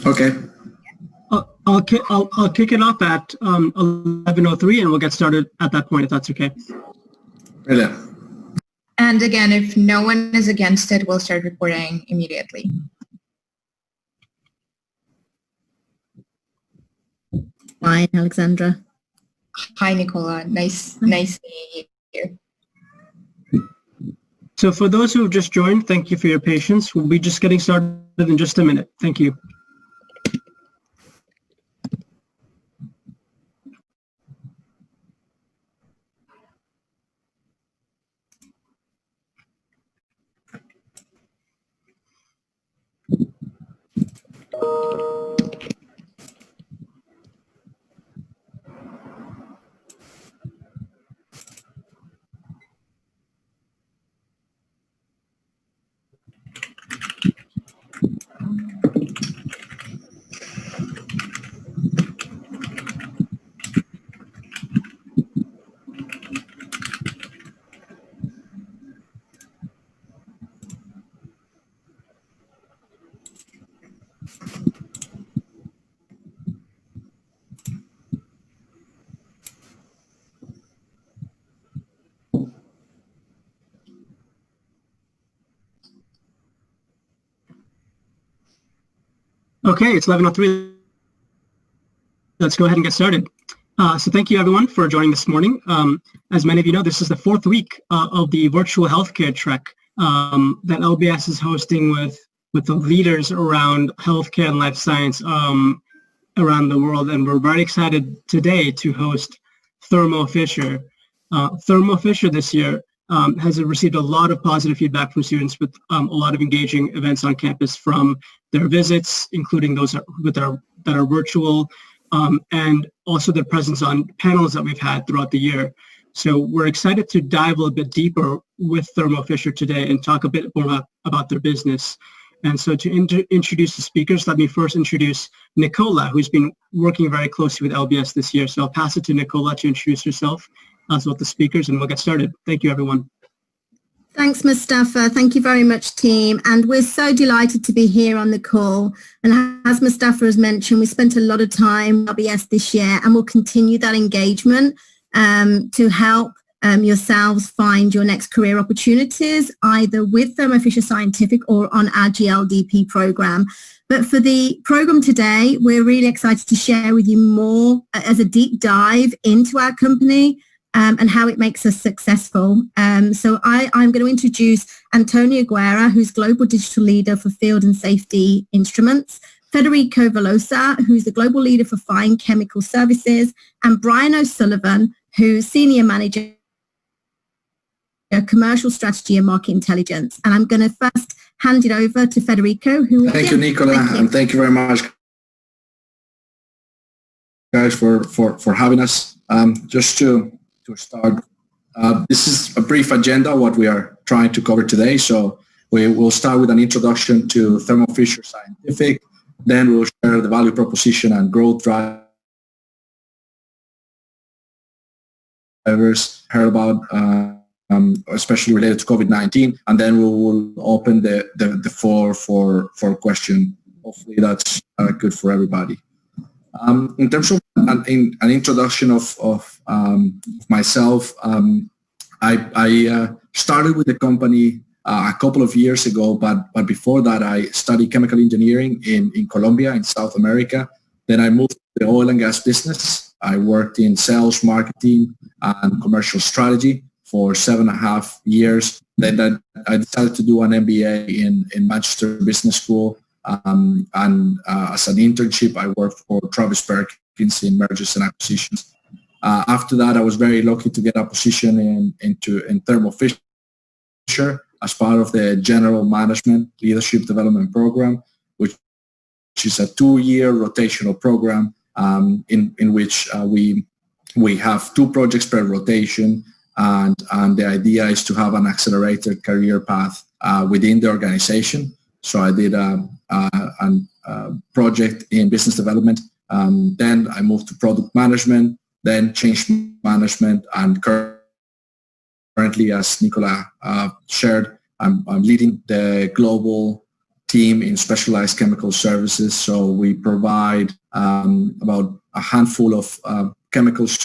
Okay. I'll kick it off at 11:03, and we'll get started at that point, if that's okay. Brilliant. And again, if no one is against it, we'll start recording immediately. Fine, Alexandra. Hi, Nicola. Nice seeing you. So for those who have just joined, thank you for your patience. We'll be just getting started in just a minute. Thank you. Okay, it's 11:03. Let's go ahead and get started. So thank you, everyone, for joining this morning. As many of you know, this is the fourth week of the virtual healthcare trek that LBS is hosting with the leaders around healthcare and life science around the world. And we're very excited today to host Thermofisher. Thermofisher this year has received a lot of positive feedback from students with a lot of engaging events on campus from their visits, including those that are virtual, and also their presence on panels that we've had throughout the year. So we're excited to dive a little bit deeper with Thermofisher today and talk a bit more about their business. And so to introduce the speakers, let me first introduce Nicola, who's been working very closely with LBS this year. So I'll pass it to Nicola to introduce herself as well as the speakers, and we'll get started. Thank you, everyone. Thanks, Mustafa. Thank you very much, team. And we're so delighted to be here on the call. And as Mustafa has mentioned, we spent a lot of time at LBS this year, and we'll continue that engagement to help yourselves find your next career opportunities, either with Thermofisher Scientific or on our GLDP program. But for the program today, we're really excited to share with you more as a deep dive into our company and how it makes us successful. So I'm going to introduce Antonio Guerra, who's Global Digital Leader for Field and Safety Instruments, Federico Velosa, who's the Global Leader for Fine Chemical Services, and Brian O'Sullivan, who's Senior Manager Commercial Strategy and Market Intelligence. And I'm going to first hand it over to Federico. Thank you, Nicola, and thank you very much, guys, for having us. Just to start, this is a brief agenda, what we are trying to cover today. So we will start with an introduction to Thermofisher Scientific, then we'll share the value proposition and growth drivers heard about, especially related to COVID-19, and then we will open the floor for question. Hopefully that's good for everybody. In terms of an introduction of myself, I started with the company a couple of years ago, but before that I studied chemical engineering in Colombia, in South America. Then I moved to the oil and gas business. I worked in sales, marketing, and commercial strategy for 7.5 years. Then I decided to do an MBA in Manchester Business School. And as an internship, I worked for Travis Perkins in mergers and acquisitions. After that, I was very lucky to get a position in Thermofisher as part of the General Management Leadership Development Program, which is a 2-year rotational program in which we have 2 projects per rotation, and the idea is to have an accelerated career path within the organization. So I did a project in business development. Then I moved to product management, then change management, and currently, as Nicola shared, I'm leading the global team in specialized chemical services. So we provide about a handful of chemicals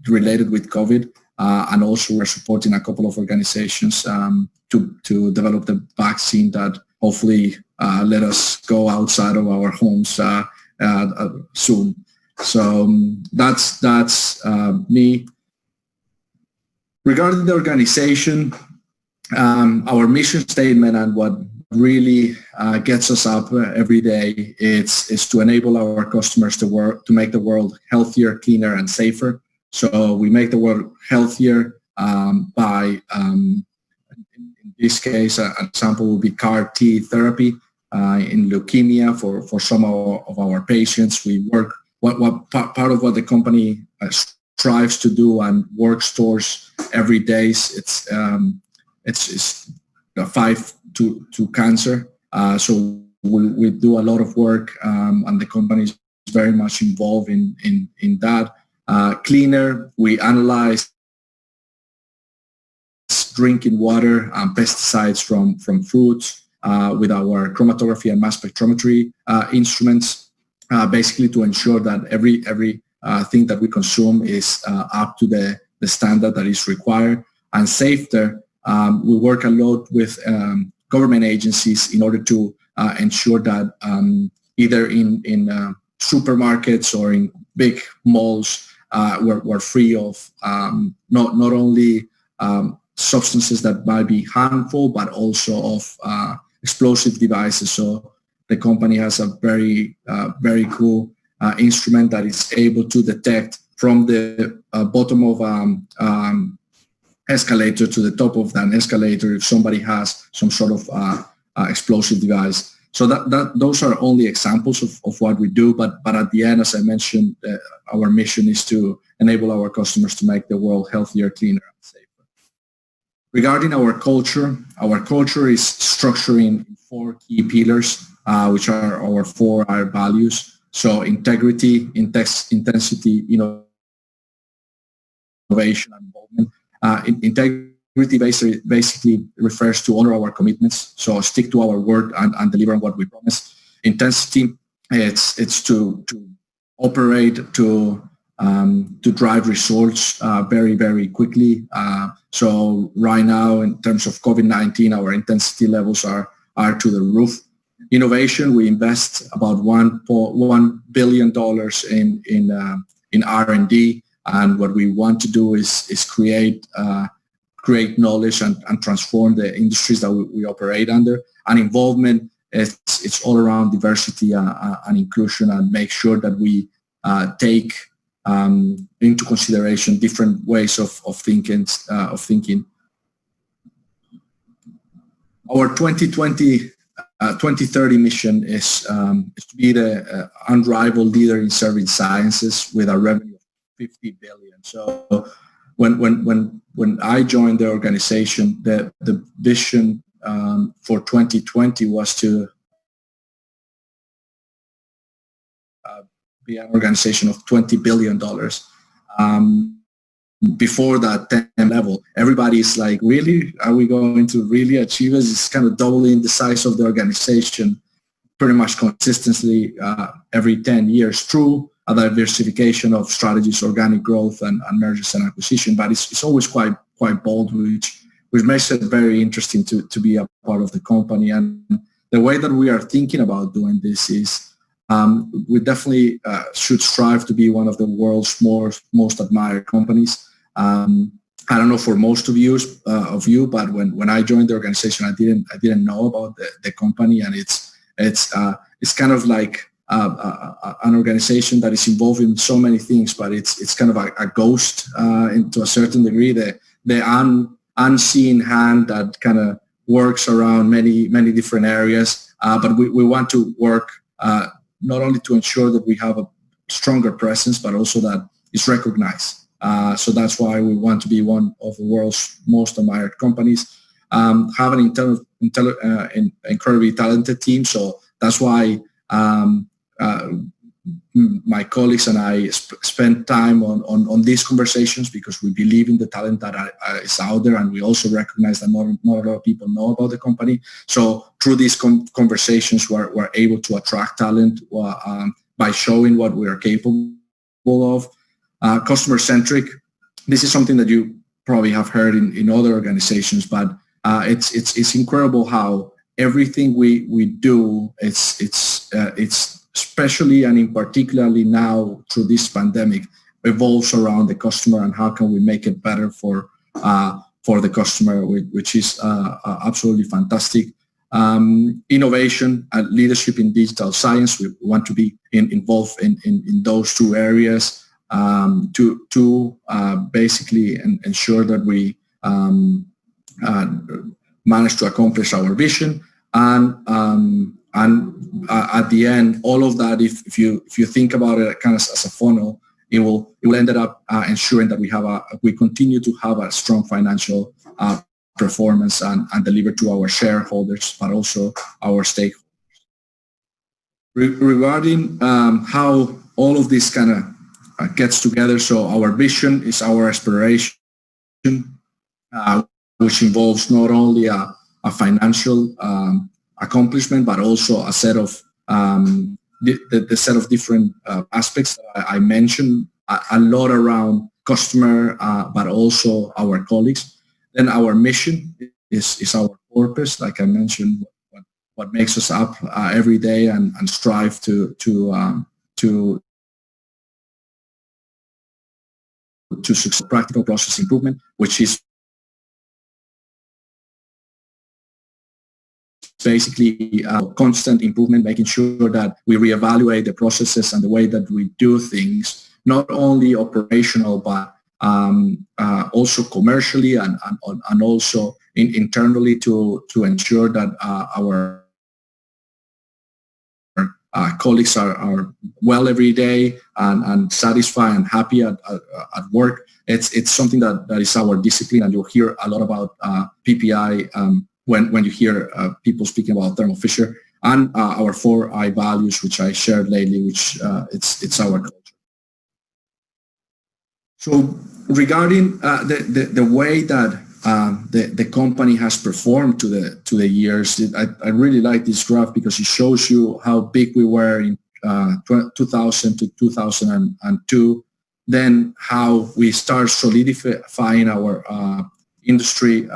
related with COVID. And also we're supporting a couple of organizations to develop the vaccine that hopefully let us go outside of our homes soon. So that's me. Regarding the organization, our mission statement and what really gets us up every day is to enable our customers to make the world healthier, cleaner, and safer. So we make the world healthier by, in this case, an example will be CAR T therapy in leukemia for some of our patients. We work, part of what the company strives to do and works towards every day, it's a fight to cancer. So we do a lot of work, and the company is very much involved in that. Cleaner, we analyze drinking water and pesticides from foods with our chromatography and mass spectrometry instruments, basically to ensure that every thing that we consume is up to the standard that is required. And safer, we work a lot with government agencies in order to ensure that either in supermarkets or in big malls, we're free of not only substances that might be harmful, but also of explosive devices. So the company has a very cool instrument that is able to detect from the bottom of escalator to the top of that escalator if somebody has some sort of explosive device. So those are only examples of what we do, but at the end, as I mentioned, our mission is to enable our customers to make the world healthier, cleaner, and safer. Regarding our culture is structuring 4 key pillars, which are our 4 values. So integrity, intensity, innovation, and involvement. Integrity basically refers to honor our commitments, so stick to our word and deliver on what we promise. Intensity, it's to operate to drive results very, very quickly. So right now, in terms of COVID-19, our intensity levels are to the roof. Innovation, we invest about $1 billion in R&D, and what we want to do is create knowledge and transform the industries that we operate under. And involvement, it's all around diversity and inclusion, and make sure that we take into consideration different ways of thinking. Our 2030 mission is to be the unrivaled leader in serving sciences with a revenue of $50 billion. So when I joined the organization, the vision for 2020 was to be an organization of $20 billion. Before that 10 level, everybody's like, really? Are we going to really achieve it? It's kind of doubling the size of the organization pretty much consistently every 10 years through a diversification of strategies, organic growth, and mergers and acquisition. But it's always quite bold, which makes it very interesting to be a part of the company. And the way that we are thinking about doing this is we definitely should strive to be one of the world's most admired companies. I don't know for most of you, but when I joined the organization, I didn't know about the company, and it's kind of like an organization that is involved in so many things, but it's kind of a ghost to a certain degree. The unseen hand that kind of works around many different areas, but we want to work not only to ensure that we have a stronger presence, but also that it's recognized. So that's why we want to be one of the world's most admired companies. Have an incredibly talented team. So that's why my colleagues and I spend time on these conversations because we believe in the talent that is out there, and we also recognize that not a lot of people know about the company. So through these conversations, we're able to attract talent by showing what we are capable of. Customer-centric. This is something that you probably have heard in other organizations, but it's incredible how everything we do, it's especially and in particularly now through this pandemic, evolves around the customer and how can we make it better for the customer, which is absolutely fantastic. Innovation and leadership in digital science. We want to be involved in those two areas to basically ensure that we manage to accomplish our vision. And at the end, all of that, if you think about it kind of as a funnel, it will end up ensuring that we continue to have a strong financial performance and deliver to our shareholders, but also our stakeholders. Regarding how all of this kind of gets together, so our vision is our aspiration, which involves not only a financial accomplishment, but also a set of the set of different aspects that I mentioned, a lot around customer, but also our colleagues. Then our mission is our purpose, like I mentioned, what makes us up every day and strive to success, practical process improvement, which is basically constant improvement, making sure that we reevaluate the processes and the way that we do things, not only operational, but also commercially and also internally to ensure that our colleagues are well every day and satisfied and happy at work. It's something that is our discipline, and you'll hear a lot about PPI when you hear people speaking about Thermo Fisher, and our 4I values, which I shared lately, which it's our culture. So regarding the way that the company has performed to the years, I really like this graph because it shows you how big we were in 2000 to 2002, then how we start solidifying our industry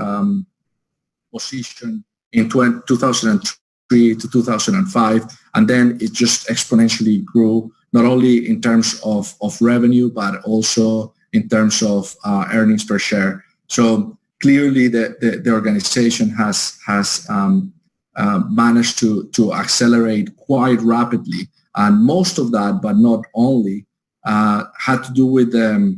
position in 2003 to 2005, and then it just exponentially grew, not only in terms of revenue, but also in terms of earnings per share. So clearly the organization has managed to accelerate quite rapidly, and most of that, but not only, had to do with the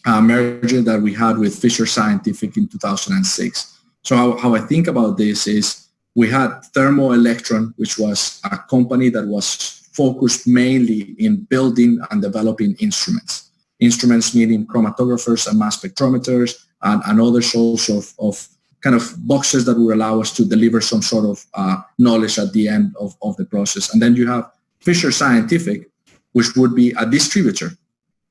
merger that we had with Fisher Scientific in 2006. So how I think about this is we had Thermo Electron, which was a company that was focused mainly in building and developing instruments. Instruments meaning chromatographers and mass spectrometers and other sorts of kind of boxes that would allow us to deliver some sort of knowledge at the end of the process. And then you have Fisher Scientific, which would be a distributor.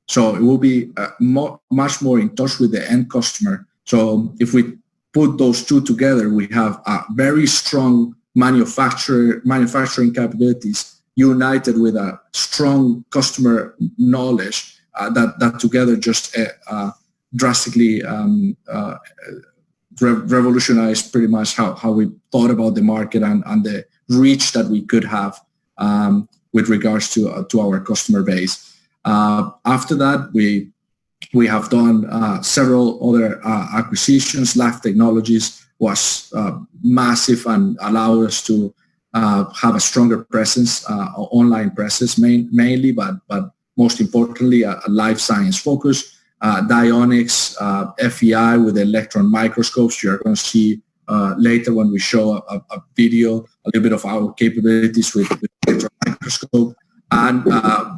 So it will be much more in touch with the end customer. So if we put those two together, we have a very strong manufacturing capabilities united with a strong customer knowledge that together just drastically revolutionized pretty much how we thought about the market and the reach that we could have with regards to our customer base. After that, we have done several other acquisitions. Life Technologies was massive and allowed us to have a stronger presence, online presence mainly, but most importantly, a life science focus. Dionix, FEI with electron microscopes. You're going to see later when we show a video, a little bit of our capabilities with electron microscope. And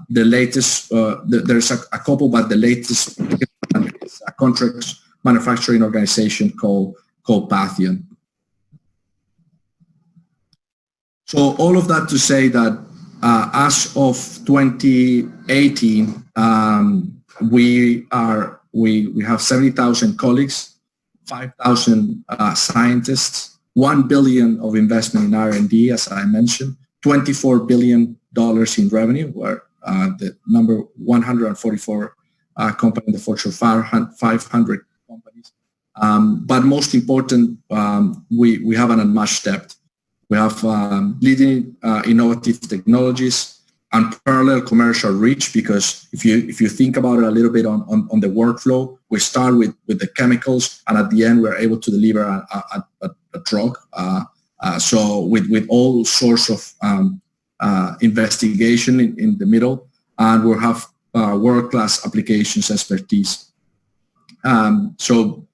the latest, there's a couple, but the latest is a contract manufacturing organization called Patheon. So all of that to say that As of 2018, we have 70,000 colleagues, 5,000 scientists, 1 billion of investment in R&D, as I mentioned, $24 billion in revenue. We're the number 144 company in the Fortune 500 companies. But most important, we have an unmatched depth. We have leading innovative technologies and parallel commercial reach, because if you think about it a little bit on the workflow, we start with the chemicals, and at the end we're able to deliver a drug. So with all sorts of investigation in the middle, and we'll have world-class applications expertise. So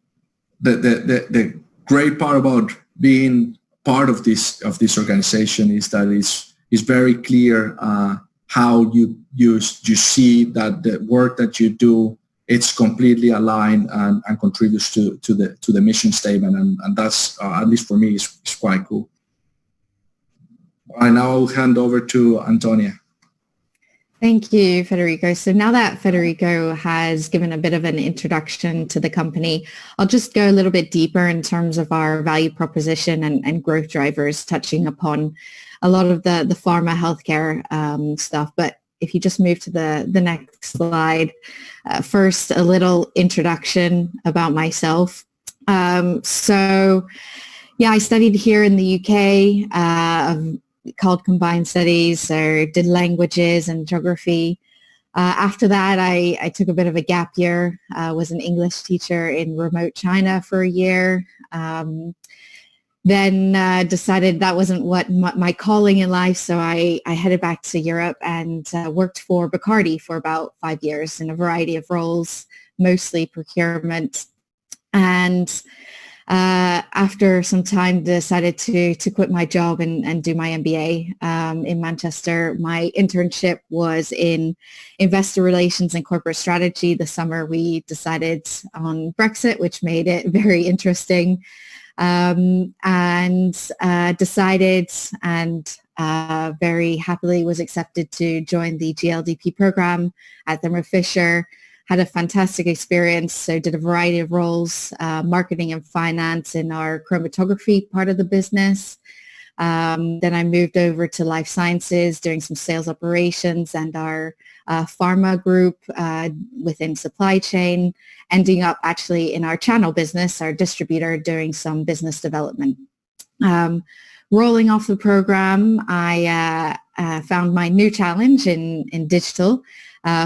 the great part about being part of this organization is that it's very clear how you see that the work that you do, it's completely aligned and contributes to the mission statement, and that's at least for me is quite cool. All right, now I'll hand over to Antonia. Thank you, Federico. So now that Federico has given a bit of an introduction to the company, I'll just go a little bit deeper in terms of our value proposition and growth drivers, touching upon a lot of the pharma healthcare stuff. But if you just move to the next slide, first, a little introduction about myself. So yeah, I studied here in the UK, called Combined Studies, so did languages and geography. After that, I took a bit of a gap year, was an English teacher in remote China for a year. Then decided that wasn't what my calling in life, so I headed back to Europe and worked for Bacardi for about 5 years in a variety of roles, mostly procurement. And after some time, decided to quit my job and do my MBA in Manchester. My internship was in investor relations and corporate strategy. The summer we decided on Brexit, which made it very interesting, and decided and very happily was accepted to join the GLDP program at Thermofisher. Had a fantastic experience, so did a variety of roles, marketing and finance in our chromatography part of the business. Then I moved over to life sciences, doing some sales operations and our pharma group within supply chain, ending up actually in our channel business, our distributor, doing some business development. Rolling off the program, I found my new challenge in digital.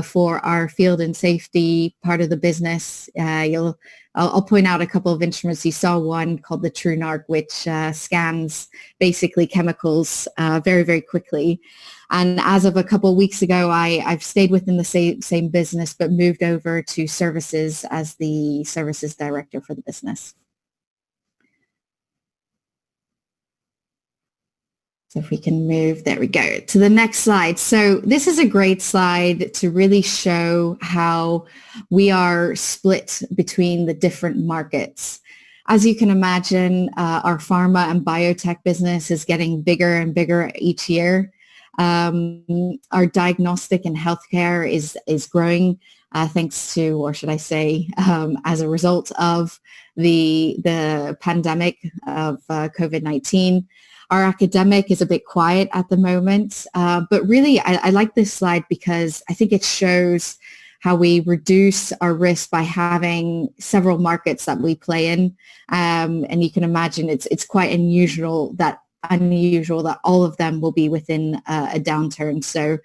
For our field and safety part of the business. I'll point out a couple of instruments. You saw one called the TrueNarc, which scans basically chemicals very, very quickly. And as of a couple of weeks ago, I've stayed within the same business, but moved over to services as the services director for the business. So if we can move, there we go, to the next slide. So this is a great slide to really show how we are split between the different markets. As you can imagine, our pharma and biotech business is getting bigger and bigger each year. Our diagnostic and healthcare is growing thanks to, or should I say, as a result of the pandemic of COVID-19. Our academic is a bit quiet at the moment, but really I like this slide because I think it shows how we reduce our risk by having several markets that we play in. And you can imagine it's quite unusual that all of them will be within a downturn. So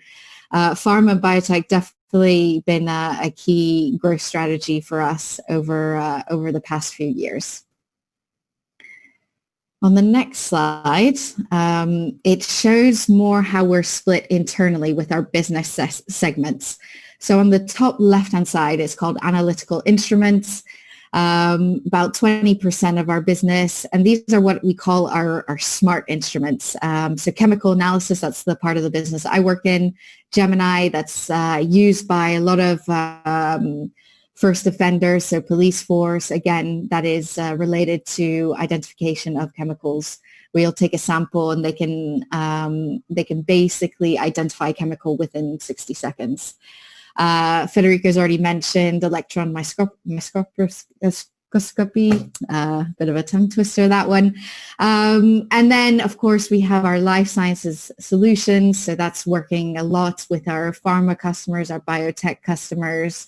pharma and biotech definitely been a key growth strategy for us over the past few years. On the next slide, it shows more how we're split internally with our business segments. So on the top left-hand side, it's called analytical instruments, about 20% of our business. And these are what we call our smart instruments. So chemical analysis, that's the part of the business I work in. Gemini, that's used by a lot of first offenders, so police force, again, that is related to identification of chemicals, where you'll take a sample and they can basically identify a chemical within 60 seconds. Federico's already mentioned electron microscopy, bit of a tongue twister, that one. And then, of course, we have our life sciences solutions. So that's working a lot with our pharma customers, our biotech customers.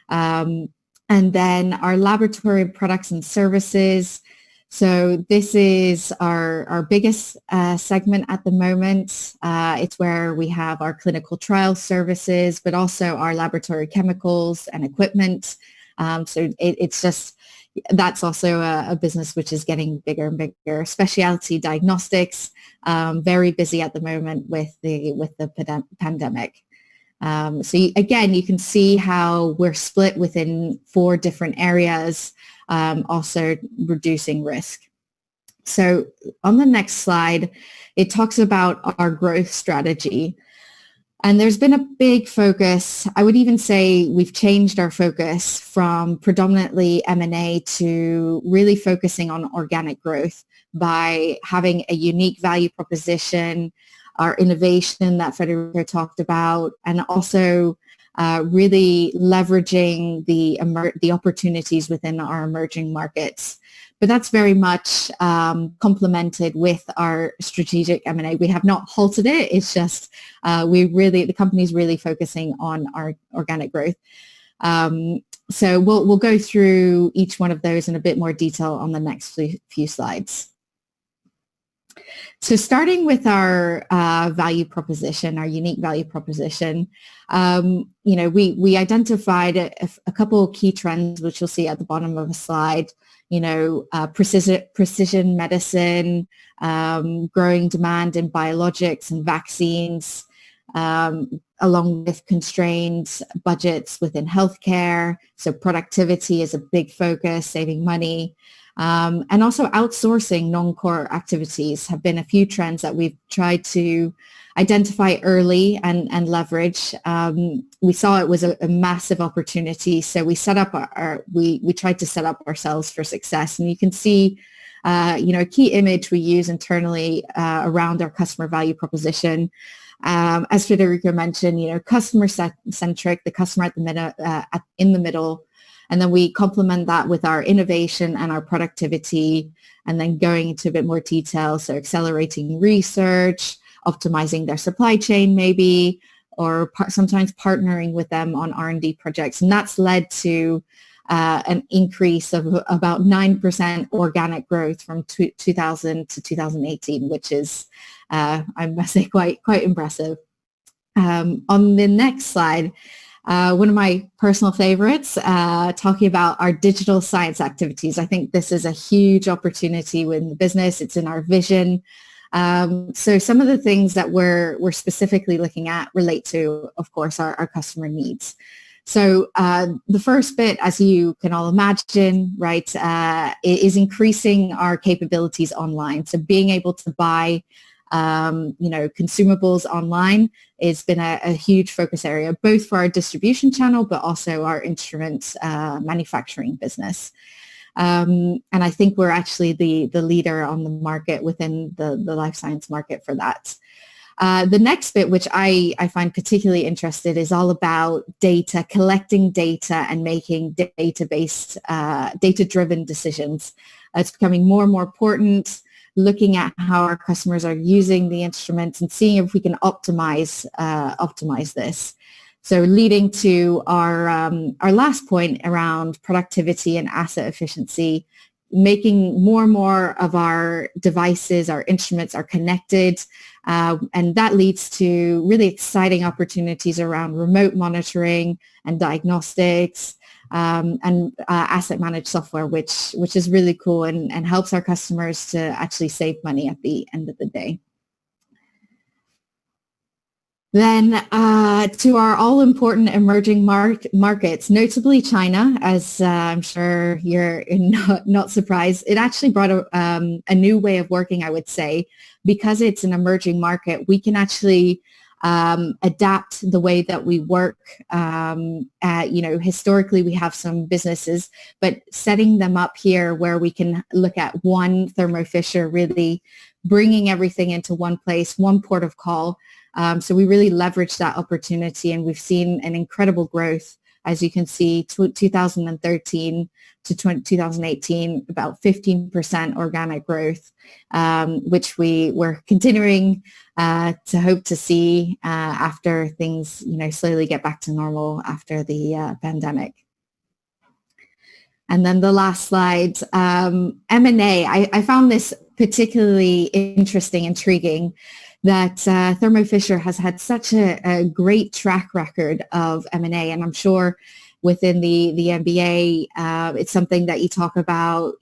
And then our laboratory products and services. So this is our biggest segment at the moment. It's where we have our clinical trial services, but also our laboratory chemicals and equipment. So it's just, that's also a business which is getting bigger and bigger. Specialty diagnostics, very busy at the moment with the pandemic. So again, you can see how we're split within 4 different areas, also reducing risk. So on the next slide, it talks about our growth strategy. And there's been a big focus. I would even say we've changed our focus from predominantly M&A to really focusing on organic growth by having a unique value proposition, our innovation that Federico talked about, and also really leveraging the opportunities within our emerging markets. But that's very much complemented with our strategic M&A. We have not halted it. It's just the company's really focusing on our organic growth. So we'll go through each one of those in a bit more detail on the next few slides. So starting with our value proposition, our unique value proposition, we identified a couple of key trends, which you'll see at the bottom of the slide. Precision medicine, growing demand in biologics and vaccines, along with constrained budgets within healthcare. So productivity is a big focus, saving money. And also outsourcing non-core activities have been a few trends that we've tried to identify early and leverage. We saw it was a massive opportunity, so we set up we tried to set up ourselves for success. And you can see, a key image we use internally around our customer value proposition. As Federico mentioned, customer centric, the customer in the middle. And then we complement that with our innovation and our productivity, and then going into a bit more detail. So accelerating research, optimizing their supply chain maybe, or sometimes partnering with them on R&D projects. And that's led to an increase of about 9% organic growth from 2000 to 2018, which is, I must say, quite impressive. On the next slide, one of my personal favorites, talking about our digital science activities. I think this is a huge opportunity within the business. It's in our vision. So some of the things that we're specifically looking at relate to, of course, our customer needs. So the first bit, as you can all imagine, right, is increasing our capabilities online. So being able to buy consumables online has been a huge focus area, both for our distribution channel, but also our instruments manufacturing business. And I think we're actually the leader on the market within the life science market for that. The next bit, which I find particularly interested, is all about data, collecting data and making data-based, data-driven decisions. It's becoming more and more important, looking at how our customers are using the instruments and seeing if we can optimize this. So leading to our last point around productivity and asset efficiency, making more and more of our devices, our instruments are connected, and that leads to really exciting opportunities around remote monitoring and diagnostics, and asset managed software, which is really cool and helps our customers to actually save money at the end of the day. Then to our all-important emerging markets, notably China, as I'm sure you're not surprised. It actually brought a new way of working, I would say. Because it's an emerging market, we can actually adapt the way that we work. Historically we have some businesses, but setting them up here where we can look at one Thermo Fisher, really bringing everything into one place, one port of call. So we really leveraged that opportunity, and we've seen an incredible growth. As you can see, 2013 to 2018, about 15% organic growth, which we were continuing to hope to see after things, slowly get back to normal after the pandemic. And then the last slide, M&A. I found this particularly interesting, intriguing, that Thermo Fisher has had such a great track record of M&A, and I'm sure within the MBA, it's something that you talk about.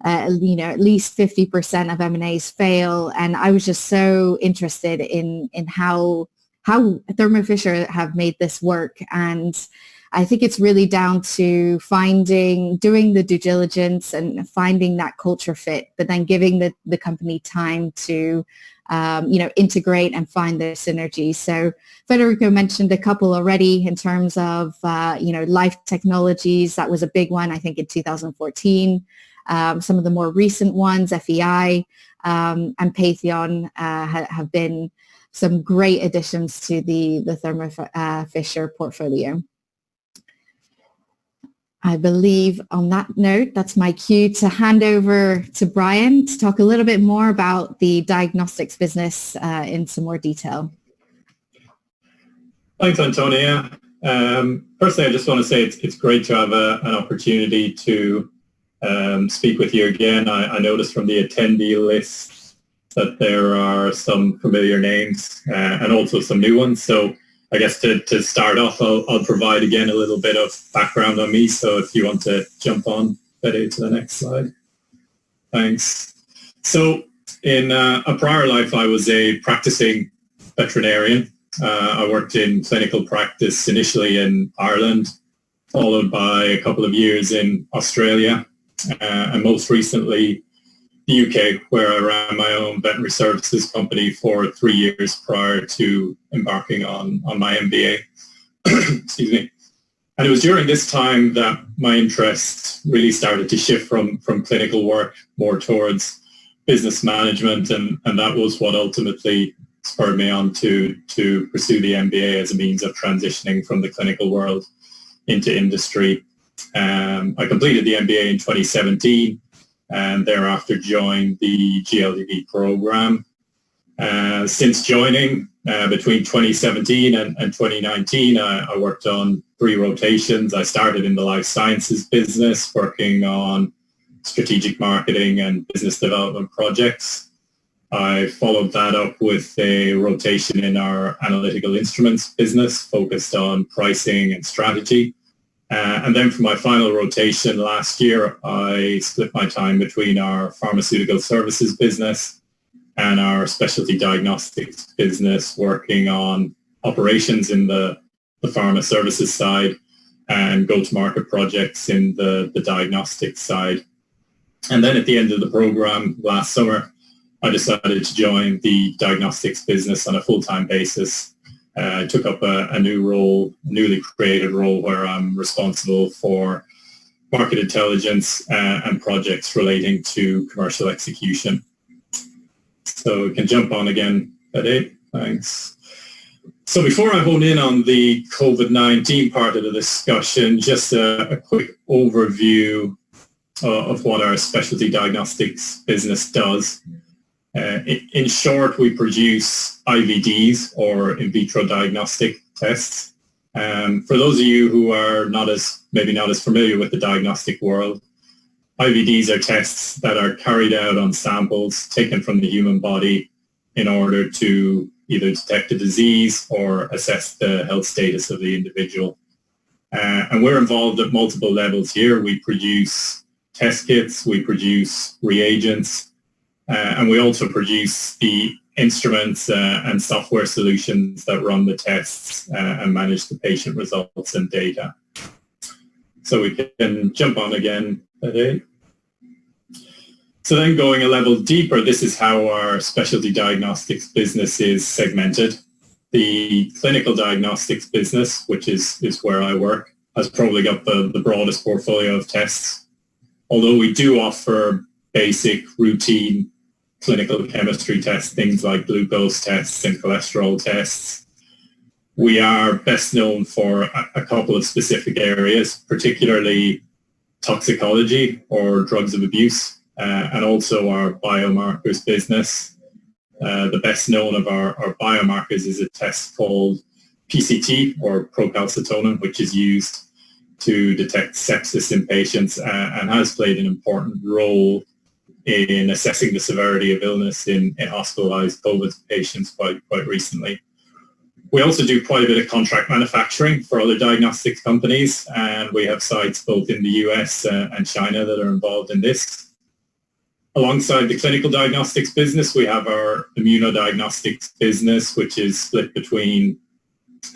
At least 50% of M&As fail, and I was just so interested in how Thermo Fisher have made this work. And I think it's really down to doing the due diligence and finding that culture fit, but then giving the company time to integrate and find the synergy. So Federico mentioned a couple already in terms of, Life Technologies. That was a big one, I think, in 2014. Some of the more recent ones, FEI and Patheon, have been some great additions to the Thermo Fisher portfolio. I believe on that note, that's my cue to hand over to Brian to talk a little bit more about the diagnostics business in some more detail. Thanks, Antonia. Firstly, I just want to say it's great to have an opportunity to speak with you again. I noticed from the attendee list that there are some familiar names and also some new ones. So I guess to start off, I'll provide again a little bit of background on me. So if you want to jump on, Betty, to the next slide. Thanks. So in a prior life, I was a practicing veterinarian. I worked in clinical practice initially in Ireland, followed by a couple of years in Australia, and most recently the UK, where I ran my own veterinary services company for 3 years prior to embarking on my MBA. Excuse me. And it was during this time that my interest really started to shift from clinical work more towards business management, and that was what ultimately spurred me on to pursue the MBA as a means of transitioning from the clinical world into industry. I completed the MBA in 2017 and thereafter joined the GLDB program. Since joining, between 2017 and 2019, I worked on 3 rotations. I started in the life sciences business, working on strategic marketing and business development projects. I followed that up with a rotation in our analytical instruments business, focused on pricing and strategy. And then for my final rotation last year, I split my time between our pharmaceutical services business and our specialty diagnostics business, working on operations in the pharma services side and go-to-market projects in the diagnostics side. And then at the end of the program last summer, I decided to join the diagnostics business on a full-time basis. I took up a new role, newly created role, where I'm responsible for market intelligence and projects relating to commercial execution. So we can jump on again, Betty. Thanks. So before I hone in on the COVID-19 part of the discussion, just a quick overview of what our specialty diagnostics business does. In short, we produce IVDs, or in vitro diagnostic tests. For those of you who are maybe not as familiar with the diagnostic world, IVDs are tests that are carried out on samples taken from the human body in order to either detect a disease or assess the health status of the individual. And we're involved at multiple levels here. We produce test kits, we produce reagents, and we also produce the instruments and software solutions that run the tests and manage the patient results and data. So we can jump on again, Betty. So then going a level deeper, this is how our specialty diagnostics business is segmented. The clinical diagnostics business, which is where I work, has probably got the broadest portfolio of tests. Although we do offer basic routine clinical chemistry tests, things like glucose tests and cholesterol tests, we are best known for a couple of specific areas, particularly toxicology or drugs of abuse, and also our biomarkers business. The best known of our biomarkers is a test called PCT, or procalcitonin, which is used to detect sepsis in patients and has played an important role in assessing the severity of illness in hospitalized COVID patients quite recently. We also do quite a bit of contract manufacturing for other diagnostics companies, and we have sites both in the US and China that are involved in this. Alongside the clinical diagnostics business, we have our immunodiagnostics business, which is split between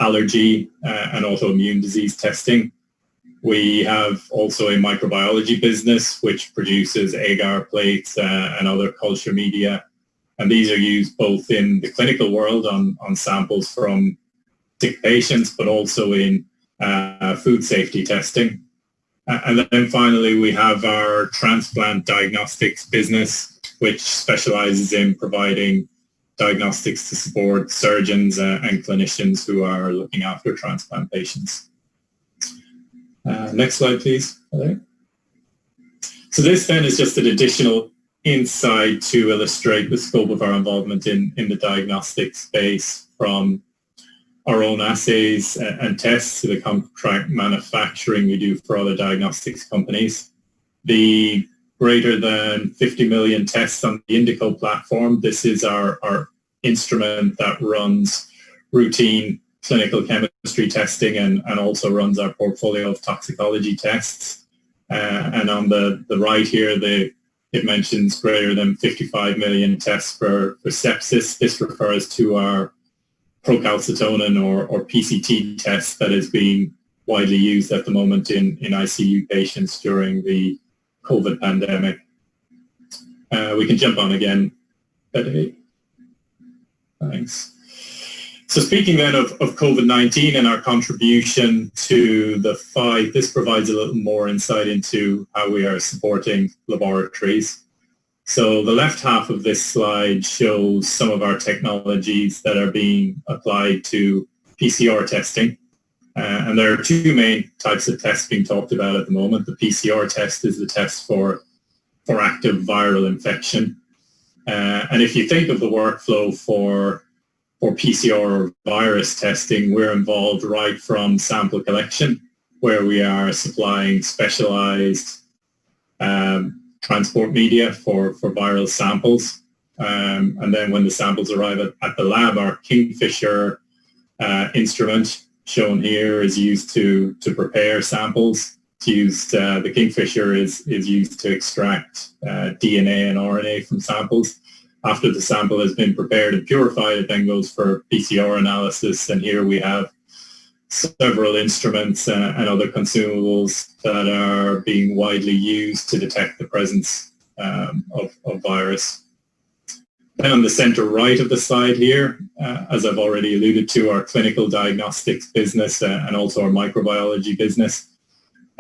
allergy and autoimmune disease testing. We have also a microbiology business, which produces agar plates and other culture media. And these are used both in the clinical world on samples from sick patients, but also in food safety testing. And then finally, we have our transplant diagnostics business, which specializes in providing diagnostics to support surgeons and clinicians who are looking after transplant patients. Next slide, please. So this then is just an additional insight to illustrate the scope of our involvement in the diagnostic space, from our own assays and tests to the contract manufacturing we do for other diagnostics companies. The greater than 50 million tests on the Indico platform, this is our instrument that runs routine clinical chemistry testing and also runs our portfolio of toxicology tests. And on the right here, it mentions greater than 55 million tests for sepsis. This refers to our procalcitonin or PCT test that is being widely used at the moment in ICU patients during the COVID pandemic. We can jump on again. Thanks. So speaking then of COVID-19 and our contribution to the fight, this provides a little more insight into how we are supporting laboratories. So the left half of this slide shows some of our technologies that are being applied to PCR testing. And there are two main types of tests being talked about at the moment. The PCR test is the test for active viral infection. And if you think of the workflow for PCR virus testing, we're involved right from sample collection, where we are supplying specialized transport media for viral samples. And then when the samples arrive at the lab, our Kingfisher instrument, shown here, is used to prepare samples. The Kingfisher is used to extract DNA and RNA from samples. After the sample has been prepared and purified, it then goes for PCR analysis. And here we have several instruments and other consumables that are being widely used to detect the presence of virus. Then on the center right of the slide here, as I've already alluded to, our clinical diagnostics business and also our microbiology business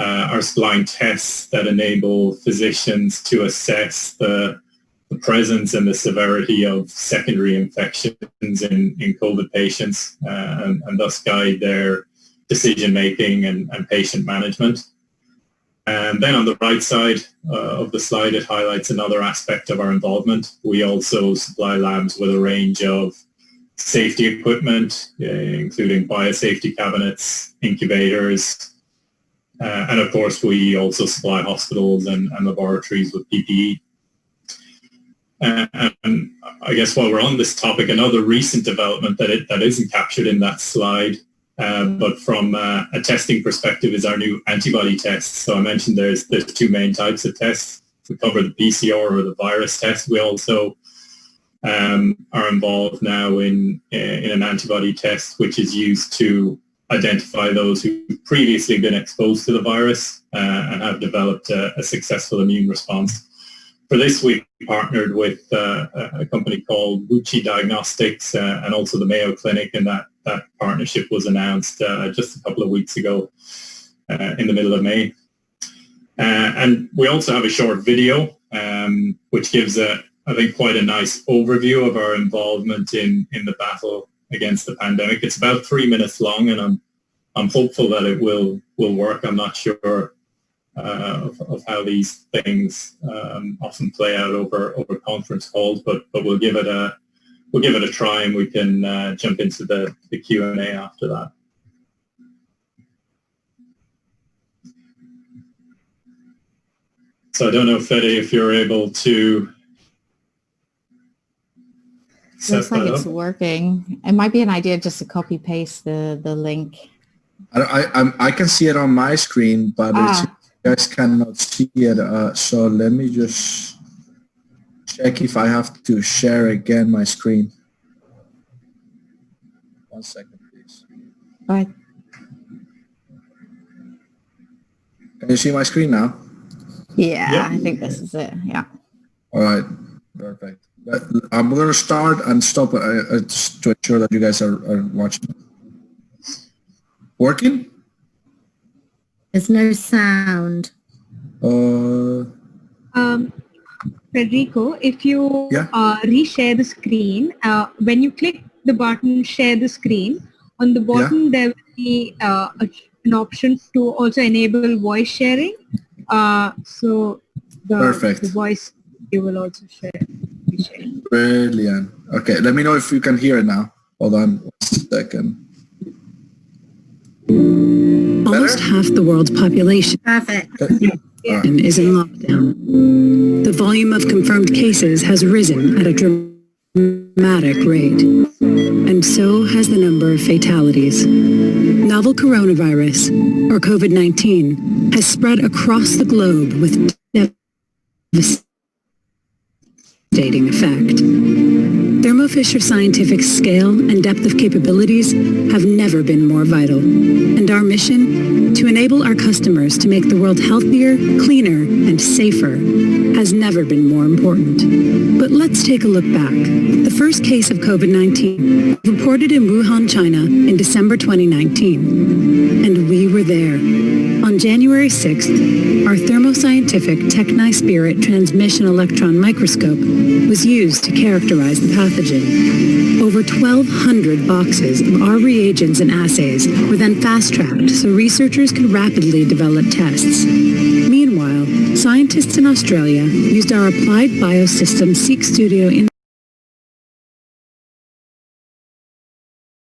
are supplying tests that enable physicians to assess the presence and the severity of secondary infections in COVID patients and thus guide their decision-making and patient management. And then on the right side of the slide, it highlights another aspect of our involvement. We also supply labs with a range of safety equipment, including biosafety cabinets, incubators, and of course we also supply hospitals and laboratories with PPE. And I guess while we're on this topic, another recent development that isn't captured in that slide, but from a testing perspective, is our new antibody tests. So I mentioned there's two main types of tests. We cover the PCR or the virus test. We also are involved now in an antibody test, which is used to identify those who've previously been exposed to the virus and have developed a successful immune response. for this, we partnered with a company called Wuxi Diagnostics and also the Mayo Clinic, and that partnership was announced just a couple of weeks ago in the middle of May. And we also have a short video, which gives, I think, quite a nice overview of our involvement in the battle against the pandemic. It's about 3 minutes long, and I'm hopeful that it will work. I'm not sure of how these things often play out over conference calls, but we'll give it a try, and we can jump into the Q&A after that. So I don't know, Fede, if you're able to set Looks like that it's up. working. It might be an idea just to copy paste the link. I can see it on my screen, but you guys cannot see it. So let me just check if I have to share again my screen. 1 second, please. All right. Can you see my screen now? Yeah, I think this is it. Yeah. All right, perfect. I'm going to start and stop just to ensure that you guys are watching. Working? There's no sound. Federico, if you Yeah. reshare the screen, when you click the button share the screen, on the bottom there will be an option to also enable voice sharing. So the voice you will also share. Brilliant. Okay, let me know if you can hear it now. Hold on 1 second. Almost half the world's population Perfect. is in lockdown. The volume of confirmed cases has risen at a dramatic rate, and so has the number of fatalities. Novel coronavirus, or COVID-19, has spread across the globe with devastating effect. Thermofisher Scientific's scale and depth of capabilities have never been more vital, and our mission, to enable our customers to make the world healthier, cleaner, and safer, has never been more important. But let's take a look back. The first case of COVID-19 reported in Wuhan, China in December 2019, and we were there. On January 6th, our Thermo Scientific Techni Spirit transmission electron microscope was used to characterize the pathogen. Over 1,200 boxes of our reagents and assays were then fast-tracked so researchers could rapidly develop tests. Meanwhile, scientists in Australia used our Applied Biosystems Seq Studio in